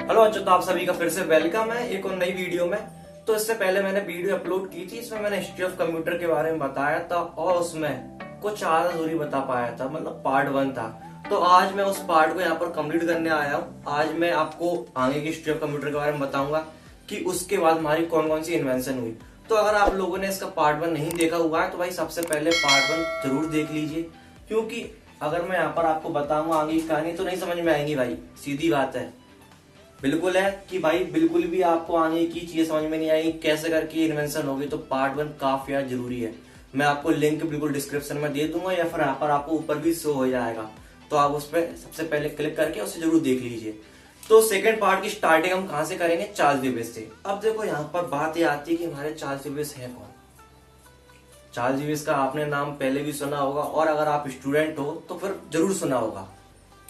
Hello अच्छा, तो आप सभी का फिर से वेलकम है एक और नई वीडियो में। तो इससे पहले मैंने वीडियो अपलोड की थी, इसमें मैंने हिस्ट्री ऑफ कंप्यूटर के बारे में बताया था और उसमें कुछ आधा अधूरी बता पाया था, मतलब पार्ट 1 था। तो आज मैं उस पार्ट को यहाँ पर कंप्लीट करने आया हूँ। आज मैं आपको आगे की हिस्ट्री ऑफ कंप्यूटर के बारे में बताऊंगा कि उसके बाद हमारी कौन कौन सी इन्वेंशन हुई। तो अगर आप लोगों ने इसका पार्ट 1 नहीं देखा हुआ है तो भाई सबसे पहले पार्ट 1 जरूर देख लीजिए, क्योंकि अगर मैं यहाँ पर आपको बताऊंगा आगे की कहानी तो नहीं समझ में आएगी भाई, सीधी बात है। बिल्कुल है कि भाई बिल्कुल भी आपको आगे की चीज समझ में नहीं आएगी कैसे करके इन्वेंशन होगी, तो पार्ट 1 काफी यार जरूरी है। मैं आपको लिंक बिल्कुल डिस्क्रिप्शन में दे दूंगा या फिर यहाँ पर आपको ऊपर भी शो हो जाएगा, तो आप उस पर सबसे पहले क्लिक करके उसे जरूर देख लीजिए। तो सेकंड पार्ट की स्टार्टिंग हम कहां से करेंगे? चार्ल्स बेबेज से। अब देखो यहाँ पर बात ये आती है कि हमारे चार्ल्स बेबेज है कौन। चार्ल्स बेबेज का आपने नाम पहले भी सुना होगा और अगर आप स्टूडेंट हो तो फिर जरूर सुना होगा,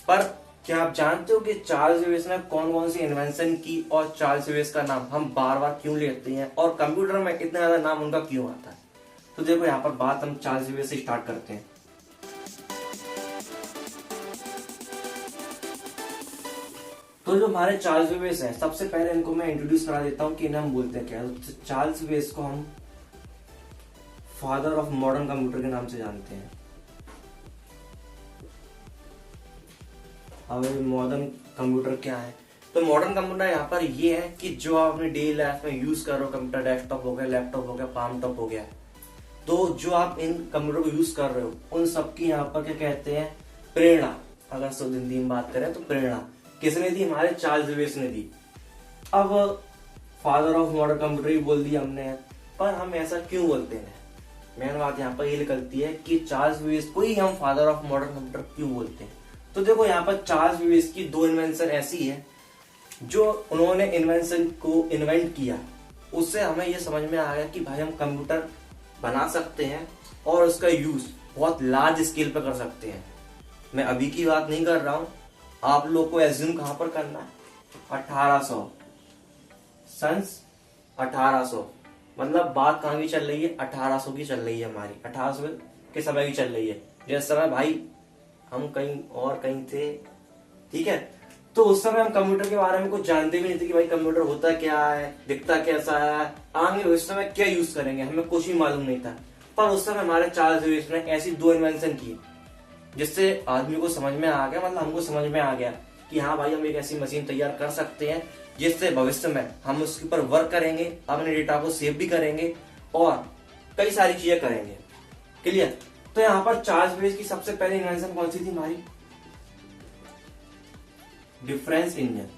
पर क्या आप जानते हो कि चार्ल्स बेबेज ने कौन कौन सी इन्वेंशन की और चार्ल्स बेबेज का नाम हम बार बार क्यों लेते हैं और कंप्यूटर में इतना ज्यादा नाम उनका क्यों आता है? तो देखो यहाँ पर बात हम चार्ल्स बेबेज से स्टार्ट करते हैं। तो जो हमारे चार्ल्स बेबेज हैं, सबसे पहले इनको मैं इंट्रोड्यूस करा देता हूँ कि इन्हें हम बोलते हैं क्या। तो चार्ल्स बेबेज को हम फादर ऑफ मॉडर्न कंप्यूटर के नाम से जानते हैं। अब मॉडर्न कंप्यूटर क्या है? तो मॉडर्न कंप्यूटर यहाँ पर ये है कि जो आप अपनी डेली लाइफ में यूज कर रहे हो, कंप्यूटर डेस्कटॉप हो गया, लैपटॉप हो गया, पाम टॉप हो गया, तो जो आप इन कंप्यूटर को यूज कर रहे हो उन सबकी यहाँ पर क्या कहते हैं? प्रेरणा। अगर शुद्ध हिंदी में बात करें तो प्रेरणा किसने दी? हमारे चार्ल्स बेबेज ने दी। अब फादर ऑफ मॉडर्न कंप्यूटर ही बोल दिया हमने, पर हम ऐसा क्यों बोलते हैं? मेन बात यहाँ पर ये निकलती है कि चार्ल्स बेबेज को ही हम फादर ऑफ मॉडर्न कंप्यूटर क्यों बोलते हैं। तो देखो यहाँ पर चार्ल्स बेबेज की दो इन्वेंशन ऐसी है जो उन्होंने इन्वेंशन को इन्वेंट किया, उससे हमें ये समझ में आ गया कि भाई हम कंप्यूटर बना सकते हैं और उसका यूज बहुत लार्ज स्केल पर कर सकते हैं। मैं अभी की बात नहीं कर रहा हूं, आप लोग को एज्यूम कहां पर करना है? 1800 सन्स 1800, मतलब बात कहां की चल रही है? 1800 की चल रही है, हमारी 1800 के समय की चल रही है। जिस समय भाई हम कहीं और कहीं थे, ठीक है, तो उस समय हम कंप्यूटर के बारे में कुछ जानते भी नहीं थे कि भाई कंप्यूटर होता क्या है, दिखता कैसा है, आगे उस समय क्या यूज करेंगे, हमें कुछ भी मालूम नहीं था। पर उस समय हमारे चार्ल्स बेबेज ने ऐसी दो इन्वेंशन की जिससे आदमी को समझ में आ गया, मतलब हमको समझ में आ गया कि हाँ भाई हम एक ऐसी मशीन तैयार कर सकते हैं जिससे भविष्य में हम उसके ऊपर वर्क करेंगे, अपने डेटा को सेव भी करेंगे और कई सारी चीजें करेंगे। क्लियर? तो यहाँ पर चार्ल्स बेबेज की सबसे पहली इन्वेंशन कौन सी थी हमारी? Difference engine.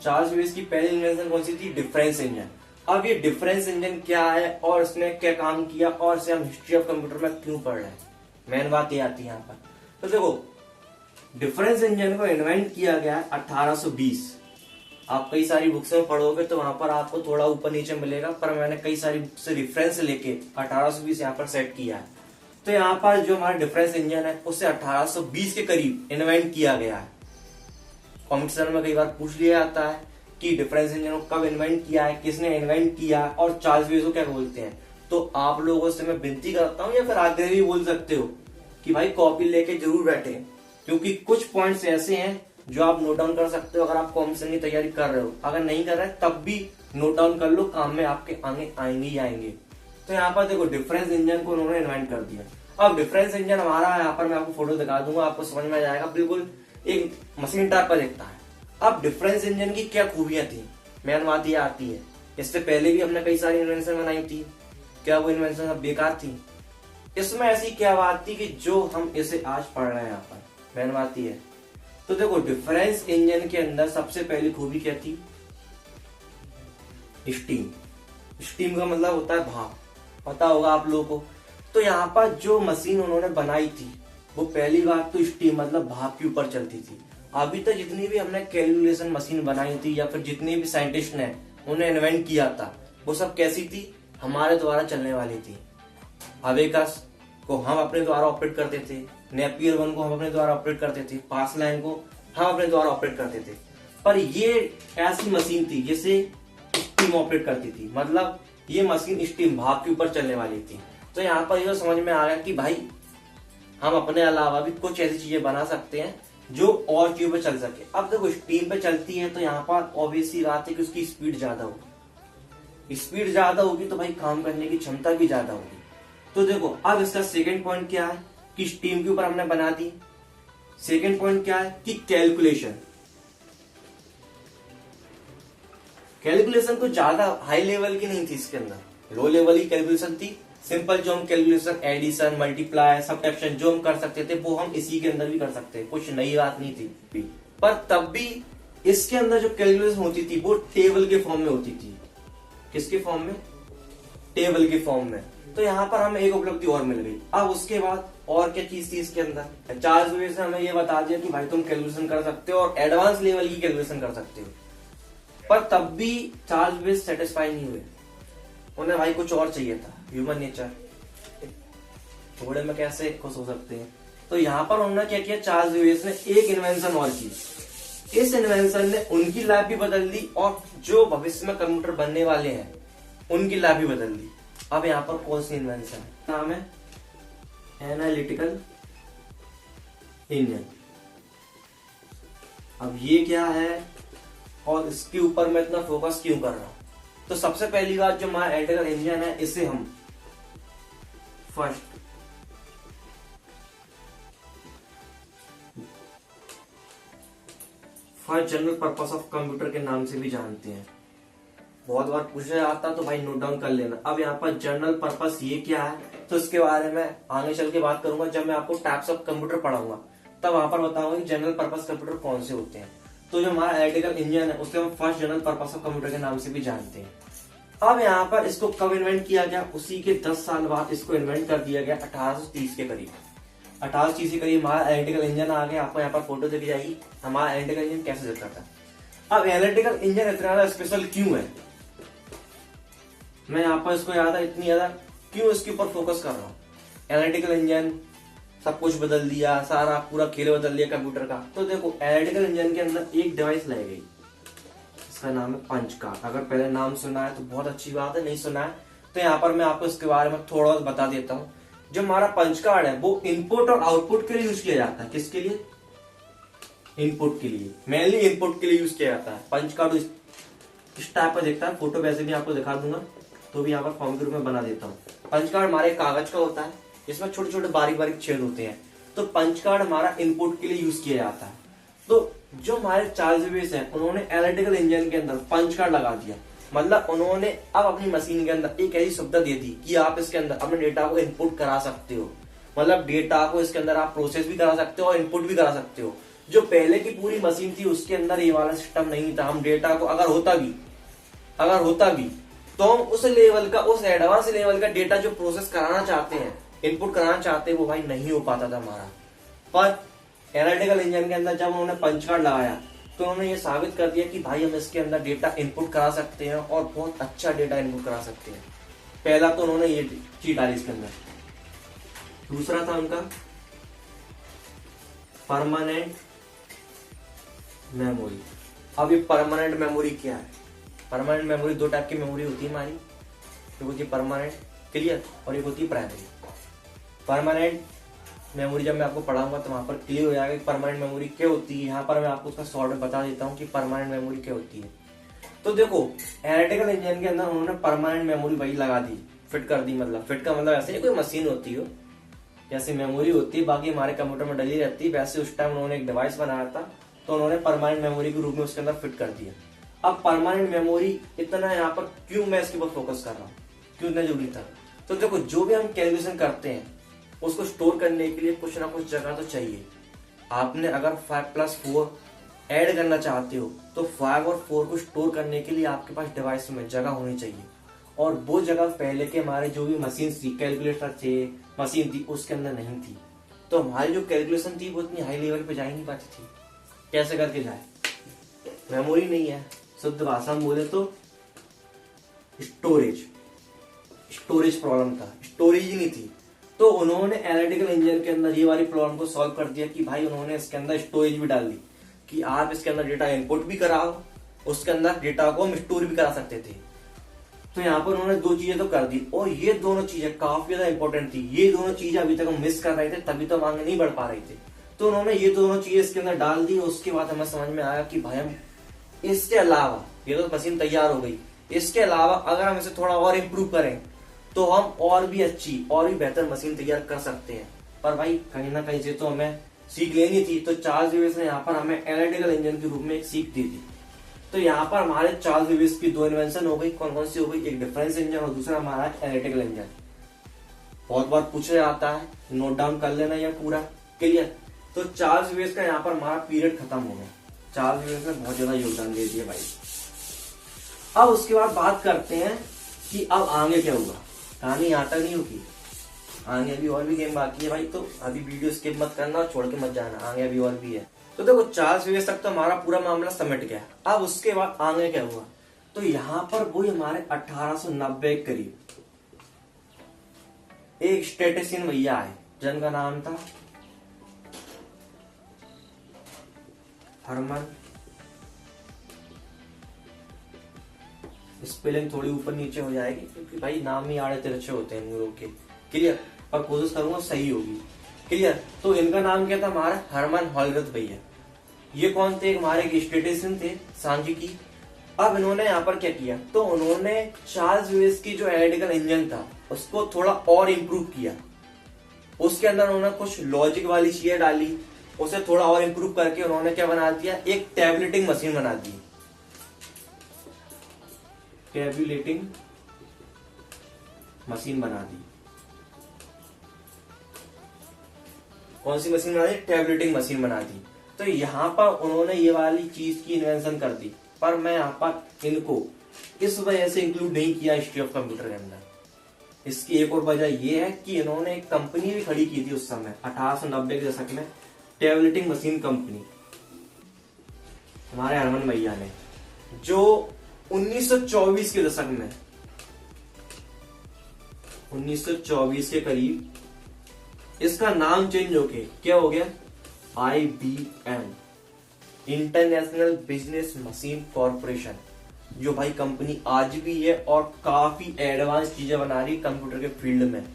चार्ल्स बेबेज की पहली इन्वेंशन कौन सी थी? Difference engine. अब ये डिफरेंस इंजन क्या है और इसने क्या काम किया और इसे हम हिस्ट्री ऑफ कंप्यूटर में क्यों पढ़ रहे हैं, मेन बात ये आती है यहाँ पर। तो देखो डिफरेंस इंजन को इन्वेंट किया गया है 1820। आप कई सारी बुक्स में पढ़ोगे तो वहां पर आपको थोड़ा ऊपर नीचे मिलेगा, पर मैंने कई सारी बुक से रेफरेंस लेके 1820 यहाँ पर सेट किया है। तो यहाँ पर जो हमारा डिफरेंस इंजन है उसे 1820 के करीब इन्वेंट किया गया है। कॉम्पिटिशन में कई बार पूछ लिया जाता है कि डिफरेंस इंजन को कब इन्वेंट किया है, किसने इन्वेंट किया और चार्ल्स बेबेज को क्या बोलते हैं। तो आप लोगों से मैं विनती करता हूँ या फिर आगे भी बोल सकते हो कि भाई कॉपी लेके जरूर बैठे, क्योंकि कुछ पॉइंट्स ऐसे हैं जो आप नोट डाउन कर सकते हो अगर आप कॉम्पिटिशन की तैयारी कर रहे हो। अगर नहीं कर रहे तब भी नोट डाउन कर लो, काम में आपके आगे आएंगे ही आएंगे। तो यहाँ पर देखो डिफरेंस इंजन को उन्होंने इन्वेंट कर दिया। अब डिफरेंस इंजन हमारा, यहाँ पर मैं आपको फोटो दिखा दूंगा, आपको समझ में आ जाएगा, बिल्कुल एक मशीन टाइप का दिखता है। अब डिफरेंस इंजन की क्या खूबियां थी, मेन बात ये आती है। इससे पहले भी हमने कई सारी इन्वेंशन बनाई थी, क्या वो इन्वेंशन सब बेकार थी? इसमें ऐसी क्या बात थी कि जो हम इसे आज पढ़ रहे हैं यहाँ पर, मेन बात ये है। तो देखो डिफरेंस इंजन के अंदर सबसे पहली खूबी क्या थी? स्टीम। स्टीम का मतलब होता है भाप, पता होगा आप लोगों को। तो यहाँ पर जो मशीन उन्होंने बनाई थी वो पहली बात तो स्टीम मतलब भाप के ऊपर चलती थी। अभी तक जितनी भी हमने कैलकुलेशन मशीन बनाई थी या फिर जितने भी साइंटिस्ट ने उन्हें इन्वेंट किया था वो सब कैसी थी? हमारे द्वारा चलने वाली थी। अबेकस को हम अपने द्वारा ऑपरेट करते थे, नेपियर 1 को हम अपने द्वारा ऑपरेट करते थे, पास लाइन को हम अपने द्वारा ऑपरेट करते थे। पर ये ऐसी मशीन थी जिसे स्टीम ऑपरेट करती थी, मतलब ये मशीन स्टीम भाप के ऊपर चलने वाली थी। तो यहाँ पर ये समझ में आ गया कि भाई हम अपने अलावा भी कुछ ऐसी चीजें बना सकते हैं जो और चीजों पे चल सके। अब देखो स्टीम पे चलती है तो यहाँ पर ऑब्वियसली बात है कि उसकी स्पीड ज्यादा होगी, स्पीड ज्यादा होगी तो भाई काम करने की क्षमता भी ज्यादा होगी। तो देखो अब इसका सेकंड पॉइंट क्या है कि स्टीम के ऊपर हमने बना दी। सेकंड पॉइंट क्या है कि कैलकुलेशन। कैलकुलेशन तो ज्यादा हाई लेवल की नहीं थी इसके अंदर, लो लेवल की कैलकुलेशन थी। सिंपल जो हम कैलकुलेशन एडिशन मल्टीप्लाई सब्ट्रैक्शन जो हम कर सकते थे वो हम इसी के अंदर भी कर सकते हैं, कुछ नई बात नहीं थी। पर तब भी इसके अंदर जो कैलकुलेशन होती थी वो टेबल के फॉर्म में होती थी। किसके फॉर्म में? टेबल के फॉर्म में। तो यहाँ पर हमें एक उपलब्धि और मिल गई। अब उसके बाद और क्या चीज थी इसके अंदर? चार्ल्स बेबेज ने हमें ये बता दिया कि भाई तुम कैलकुलेशन कर सकते हो और एडवांस लेवल की कैलकुलेशन कर सकते हो। पर तब भी चार्ल्स बेबेज सेटिस्फाई नहीं हुए, उन्हें भाई कुछ और चाहिए था। ह्यूमन नेचर, थोड़े में कैसे खुश हो सकते हैं। तो यहाँ पर उन्होंने क्या किया, चार्ल्स बेबेज ने एक इन्वेंशन और की। इस इन्वेंशन ने उनकी लाइफ भी बदल दी और जो भविष्य में कंप्यूटर बनने वाले हैं उनकी लाइफ भी बदल दी। अब यहाँ पर कौन सी इन्वेंशन है? नाम है एनालिटिकल इंजन। अब ये क्या है और इसके ऊपर मैं इतना फोकस क्यों कर रहा हूं? तो सबसे पहली बात जो हमारा एनालिटिकल इंजन है इसे हम first general purpose of computer के नाम से भी जानते हैं। बहुत बार पूछा जाता तो भाई नोट डाउन कर लेना। अब यहाँ पर जनरल पर्पस ये क्या है तो इसके बारे में आगे चल के बात करूंगा। जब मैं आपको टाइप्स ऑफ कंप्यूटर पढ़ाऊंगा तब वहां पर बताऊंगा कि जनरल पर्पस कंप्यूटर कौन से होते हैं। तो जो हमारा एनालिटिकल इंजन है उसे हम first general purpose of computer के नाम से भी जानते हैं। अब यहाँ पर इसको कब इन्वेंट किया गया? उसी के 10 साल बाद इसको इन्वेंट कर दिया गया 1830 के करीब। 1830 के करीब हमारा एनालिटिकल इंजन आ गया। आपको यहाँ पर फोटो दिख जाएगी हमारा एनालिटिकल इंजन कैसे दिखता था। अब एनालिटिकल इंजन इतना ज्यादा स्पेशल क्यों है, मैं यहाँ पर इसको इतनी ज्यादा क्यों इसके ऊपर फोकस कर रहा हूँ? एनालिटिकल इंजन सब कुछ बदल दिया, सारा पूरा खेल बदल दिया कंप्यूटर का। तो देखो एनालिटिकल इंजन के अंदर एक डिवाइस लाई गई, इसका नाम है पंच कार्ड। अगर पहले नाम सुना है तो बहुत अच्छी बात है, नहीं सुना है तो यहाँ पर मैं आपको इसके बारे में थोड़ा बहुत बता देता हूँ। जो हमारा पंच कार्ड है वो इनपुट और आउटपुट के लिए यूज किया जाता है। किसके लिए? इनपुट के लिए, मेनली इनपुट के लिए यूज किया जाता है। पंच कार्ड इस टाइप का दिखता है, फोटो वैसे भी आपको दिखा दूंगा तो भी यहाँ पर फॉर्म के रूप में बना देता हूँ। पंच कार्ड हमारे कागज का होता है जिसमें छोटे छोटे बारीक बारीक छेद होते हैं। तो पंच कार्ड हमारा इनपुट के लिए यूज किया जाता है। तो जो हमारे चार्ल्स बेबेज हैं उन्होंने एनालिटिकल इंजन के अंदर पंच कार्ड लगा दिया। मतलब उन्होंने अब अपनी मशीन के अंदर एक ऐसी सुविधा दे दी कि आप इसके अंदर अपने डेटा को इनपुट करा सकते हो। मतलब डेटा को इसके अंदर आप प्रोसेस भी करा सकते हो और इनपुट भी करा सकते हो। जो पहले की पूरी मशीन थी उसके अंदर ये वाला सिस्टम नहीं था। हम डेटा को अगर होता भी तो हम उस लेवल का, उस एडवांस लेवल का डेटा जो प्रोसेस कराना चाहते हैं, इनपुट कराना चाहते हैं, वो भाई नहीं हो पाता था हमारा। पर एनालिटिकल इंजन के अंदर जब उन्होंने पंच कार्ड लगाया तो उन्होंने ये साबित कर दिया कि भाई हम इसके अंदर डेटा इनपुट करा सकते हैं और बहुत अच्छा डेटा इनपुट करा सकते हैं। पहला तो उन्होंने ये चीज डाली इसके अंदर। दूसरा था उनका परमानेंट मेमोरी। अब ये परमानेंट मेमोरी क्या है? परमानेंट मेमोरी दो टाइप की मेमोरी होती है हमारी, एक होती है परमानेंट क्लियर और एक होती है प्राइमरी। परमानेंट मेमोरी जब मैं आपको पढ़ाऊंगा तो वहां पर क्लियर हो जाएगा कि परमानेंट मेमोरी क्या होती है। यहाँ पर मैं आपको उसका शॉर्ट में बता देता हूँ कि परमानेंट मेमोरी क्या होती है। तो देखो एनालिटिकल इंजन के अंदर उन्होंने परमानेंट मेमोरी वही लगा दी, फिट कर दी। मतलब फिट का मतलब ऐसे नहीं कोई मशीन होती हो, जैसे मेमोरी होती है बाकी हमारे कंप्यूटर में डली रहती है, वैसे उस टाइम उन्होंने एक डिवाइस बनाया था तो उन्होंने परमानेंट मेमोरी के रूप में उसके अंदर फिट कर दिया। अब परमानेंट मेमोरी इतना यहाँ पर क्यों मैं इसके ऊपर फोकस कर रहा हूँ, क्यों इतना जरूरी था? तो देखो जो भी हम कैलकुलेशन करते हैं उसको स्टोर करने के लिए कुछ ना कुछ जगह तो चाहिए। आपने अगर 5+4 ऐड करना चाहते हो तो 5 और 4 को स्टोर करने के लिए आपके पास डिवाइस में जगह होनी चाहिए। और वो जगह पहले के हमारे जो भी मशीन थी, कैलकुलेटर थे, मशीन थी, उसके अंदर नहीं थी। तो हमारी जो कैलकुलेशन थी वो इतनी हाई लेवल पे जा ही नहीं पाती थी। कैसे करके जाए? मेमोरी नहीं है, शुद्ध भाषा में बोले तो स्टोरेज प्रॉब्लम था, स्टोरेज ही नहीं थी। तो उन्होंने एनालिटिकल इंजन के अंदर ये वाली प्रॉब्लम को सॉल्व कर दिया कि भाई उन्होंने इसके अंदर स्टोरेज भी डाल दी कि आप इसके अंदर डेटा इनपुट भी कराओ, उसके अंदर डेटा को हम स्टोर भी करा सकते थे। तो यहाँ पर उन्होंने दो चीजें तो कर दी और ये दोनों चीजें काफी ज्यादा इंपॉर्टेंट थी। ये दोनों चीजें अभी तक हम मिस कर रहे थे, तभी तो हम आगे नहीं बढ़ पा रहे थे। तो उन्होंने ये दोनों चीजें इसके अंदर डाल दी। उसके बाद हमें समझ में आया कि भाई हम इसके अलावा, ये तो मशीन तैयार हो गई, इसके अलावा अगर हम इसे थोड़ा और इम्प्रूव करें तो हम और भी अच्छी और भी बेहतर मशीन तैयार कर सकते हैं। पर भाई कहीं ना कहीं से तो हमें सीख लेनी थी। तो चार्ल्स बेबेज ने यहाँ पर हमें एनालिटिकल इंजन के रूप में एक सीख दी थी। तो यहाँ पर हमारे चार्ल्स बेबेज की दो इन्वेंशन हो गई। कौन कौन सी हो गई? एक डिफरेंस इंजन और दूसरा हमारा एनालिटिकल इंजन। बहुत बार पूछा जाता है, नोट डाउन कर लेना या पूरा क्लियर। तो चार्ल्स बेबेज का यहाँ पर हमारा पीरियड खत्म हो गया। चार्ल्स बेबेज ने बहुत ज्यादा योगदान दे दिया भाई। अब उसके बाद बात करते हैं कि अब आगे क्या हुआ। कहानी यहाँ तक नहीं होगी, आगे अभी और भी गेम बाकी है भाई। तो अभी वीडियो स्किप मत करना और छोड़ के मत जाना, आगे अभी और भी है। तो देखो चार्ल्स बेबेज तक तो हमारा पूरा मामला समेट गया। अब उसके बाद आगे क्या हुआ? तो यहाँ पर वही हमारे 1890 के करीब एक स्टैटिस्टिशियन भैया आए जिनका नाम था हरमन। स्पेलिंग थोड़ी ऊपर नीचे हो जाएगी क्योंकि भाई नाम ही आड़े तिरछे होते हैं इन लोगों के, क्लियर। पर कोशिश करूंगा सही होगी, क्लियर। तो इनका नाम क्या था? हमारा हरमन हॉलरथ भैया। ये कौन थे? हमारे स्टैटिस्टिशियन थे सांख्यिकी। अब इन्होंने यहाँ पर क्या किया? तो उन्होंने चार्ल्स बेबेज की जो एनालिटिकल इंजन था उसको थोड़ा और इम्प्रूव किया। उसके अंदर उन्होंने कुछ लॉजिक वाली चीजें डाली, उसे थोड़ा और इम्प्रूव करके उन्होंने क्या बना दिया? एक टैबुलेटिंग मशीन बना दी। टैबुलेटिंग मशीन बना दी। कौन सी मशीन बना दी? टैबुलेटिंग मशीन बना दी। तो यहां पर उन्होंने ये वाली चीज की इन्वेंशन कर दी। पर मैं यहां पर इनको इस वजह से इंक्लूड नहीं किया हिस्ट्री ऑफ कंप्यूटर के अंदर। इसकी एक और वजह यह है कि इन्होंने एक कंपनी भी खड़ी की थी उस समय 1890 के दशक में, टैबुलेटिंग मशीन कंपनी, हमारे हरमन भैया ने, जो 1924 के दशक में, 1924 के करीब इसका नाम चेंज होके क्या हो गया? IBM, international business machine corporation, जो भाई कंपनी आज भी है और काफी एडवांस चीजें बना रही कंप्यूटर के फील्ड में।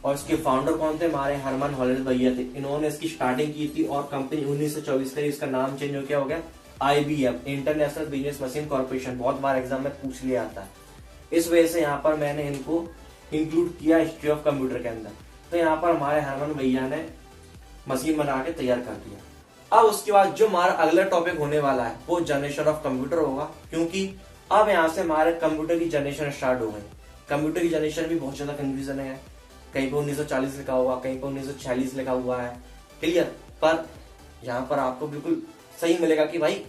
और इसके फाउंडर कौन थे? हमारे हरमन हॉलरथ भैया थे। इन्होंने इसकी स्टार्टिंग की थी और कंपनी 1924 का इसका नाम चेंज हो क्या हो गया? IBM, international business machine corporation. बहुत बार एग्जाम में पूछ लिया आता है, इस वजह से यहाँ पर मैंने इनको इंक्लूड किया हिस्ट्री ऑफ कंप्यूटर के अंदर। तो यहाँ पर हमारे हरमन भैया ने मशीन बना के तैयार कर दिया। अब उसके बाद जो हमारा अगला टॉपिक होने वाला है वो जनरेशन ऑफ कंप्यूटर होगा, क्योंकि अब यहाँ से हमारे कंप्यूटर की जनरेशन स्टार्ट हो गई। कंप्यूटर की जनरेशन भी बहुत ज्यादा कंफ्यूजन है, कहीं पे 1940 लिखा हुआ, कहीं पे 1946 लिखा हुआ है, क्लियर। पर यहाँ पर आपको बिल्कुल सही मिलेगा कि भाई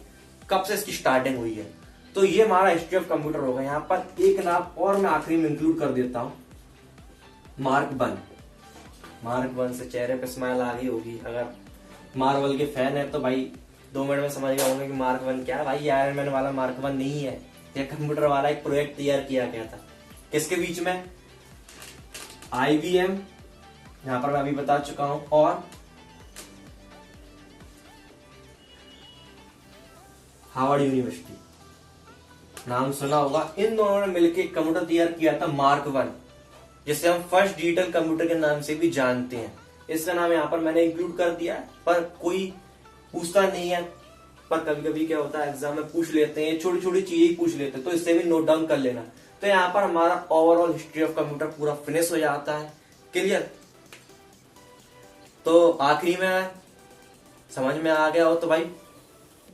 कब से इसकी स्टार्टिंग हुई है। तो ये हमारा हिस्ट्री ऑफ कंप्यूटर होगा। यहाँ पर एक नाम और मैं आखिरी में इंक्लूड कर देता हूँ, मार्क 1। मार्क 1 से चेहरे पे स्माइल आ गई होगी। अगर मार्वल के फैन है तो भाई 2 मिनट में समझ गए होंगे कि मार्क 1 क्या है। भाई आयरन मैन वाला मार्क 1 नहीं है, ये कंप्यूटर वाला एक प्रोजेक्ट तैयार किया गया था। किसके बीच में? IBM, यहां पर मैं अभी बता चुका हूं, और हार्वर्ड यूनिवर्सिटी, नाम सुना होगा। इन दोनों ने मिलकर कंप्यूटर तैयार किया था मार्क 1, जिसे हम फर्स्ट डिजिटल कंप्यूटर के नाम से भी जानते हैं। इसका नाम यहाँ पर मैंने इंक्लूड कर दिया, पर कोई पूछता नहीं है। पर कभी कभी क्या होता है एग्जाम में पूछ लेते हैं, छोटी छोटी चीजें ही पूछ लेते हैं, तो इससे भी नोट डाउन कर लेना। तो यहाँ पर हमारा ओवरऑल हिस्ट्री ऑफ कंप्यूटर पूरा फिनिश हो जाता है, क्लियर। तो आखिरी में समझ में आ गया हो तो भाई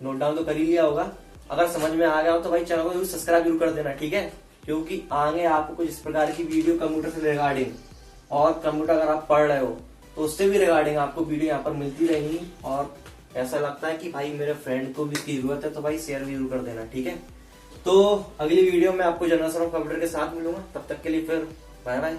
नोट डाउन तो कर ही लिया होगा। अगर समझ में आ गया हो तो भाई चैनल को सब्सक्राइब जरूर कर देना, ठीक है। क्योंकि आगे आपको कुछ इस प्रकार की वीडियो कंप्यूटर से रिगार्डिंग, और कंप्यूटर अगर आप पढ़ रहे हो तो उससे भी रिगार्डिंग आपको वीडियो यहाँ पर मिलती रहेगी। और ऐसा लगता है कि भाई मेरे फ्रेंड को भी इसकी जरूरत है तो भाई शेयर भी जरूर कर देना, ठीक है। तो अगली वीडियो में आपको जनरेशन ऑफ कंप्यूटर के साथ मिलूंगा, तब तक के लिए फिर बाय बाय।